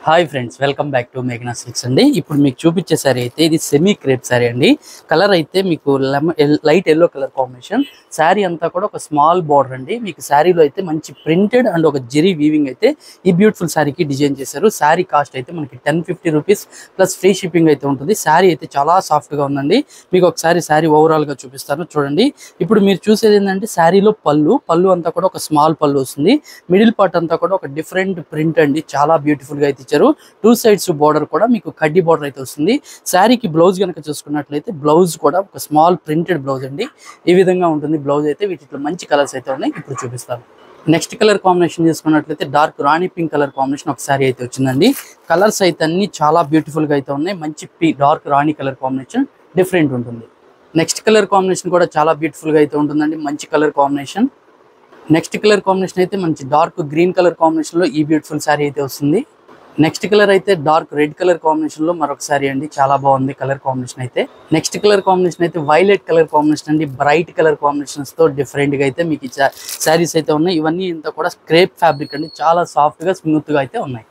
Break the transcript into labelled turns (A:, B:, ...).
A: Hi friends, welcome back to మేఘనా silks అండి. ఇప్పుడు మీకు చూపించే సారీ అయితే ఇది సెమీ క్రేప్ సారీ అండి. కలర్ అయితే మీకు light yellow colour combination. Sari అంతా కూడా ఒక స్మాల్ బార్డర్ అండి. మీకు శారీలో అయితే మంచి ప్రింటెడ్ అండ్ ఒక జెరీ వీవింగ్ అయితే ఈ బ్యూటిఫుల్ శారీకి డిజైన్ చేశారు. శారీ కాస్ట్ అయితే మనకి 1050 రూపీస్ ప్లస్ ఫ్రీ షిప్పింగ్ అయితే ఉంటుంది. శారీ అయితే చాలా సాఫ్ట్గా ఉందండి. మీకు ఒకసారి శారీ ఓవరాల్గా చూపిస్తాను చూడండి. ఇప్పుడు మీరు చూసేది ఏంటంటే శారీలో పళ్ళు అంతా కూడా ఒక స్మాల్ పళ్ళు వస్తుంది. మిడిల్ పార్ట్ అంతా కూడా ఒక డిఫరెంట్ ప్రింట్ అండి. చాలా బ్యూటిఫుల్గా అయితే ఇచ్చారు. టూ సైడ్స్ బార్డర్ కూడా మీకు కడ్డీ బార్డర్ అయితే వస్తుంది. శారీకి బ్లౌజ్ కనుక చూసుకున్నట్లయితే బ్లౌజ్ కూడా ఒక స్మాల్ ప్రింటెడ్ బ్లౌజ్ అండి. ఈ విధంగా ఉంటుంది బ్లౌజ్ అయితే. వీటిలో మంచి కలర్స్ అయితే ఉన్నాయి, ఇప్పుడు చూపిస్తాను. నెక్స్ట్ కలర్ కాంబినేషన్ తీసుకున్నట్లయితే డార్క్ రాణి పింక్ కలర్ కాంబినేషన్ ఒక శారీ అయితే వచ్చిందండి. కలర్స్ అయితే అన్ని చాలా బ్యూటిఫుల్ గా అయితే ఉన్నాయి. మంచి డార్క్ రాణి కలర్ కాంబినేషన్ డిఫరెంట్ ఉంటుంది. నెక్స్ట్ కలర్ కాంబినేషన్ కూడా చాలా బ్యూటిఫుల్ గా అయితే ఉంటుందండి. మంచి colour combination. Next colour combination అయితే మంచి డార్క్ గ్రీన్ కలర్ కాంబినేషన్ లో ఈ బ్యూటిఫుల్ శారీ అయితే వస్తుంది. నెక్స్ట్ కలర్ అయితే డార్క్ రెడ్ కలర్ కాంబినేషన్ లో మరొక సారీ అండి. చాలా బాగుంది కలర్ కాంబినేషన్ అయితే. నెక్స్ట్ కలర్ కాంబినేషన్ అయితే వైలెట్ కలర్ కాంబినేషన్ అండి. బ్రైట్ కలర్ కాంబినేషన్స్ తో డిఫరెంట్ గా అయితే మీకు శారీస్ అయితే ఉన్నాయి. ఇవన్నీ ఇంత కూడా స్క్రేప్ ఫ్యాబ్రిక్ అండి. చాలా సాఫ్ట్ గా స్మూత్ గా అయితే ఉన్నాయి.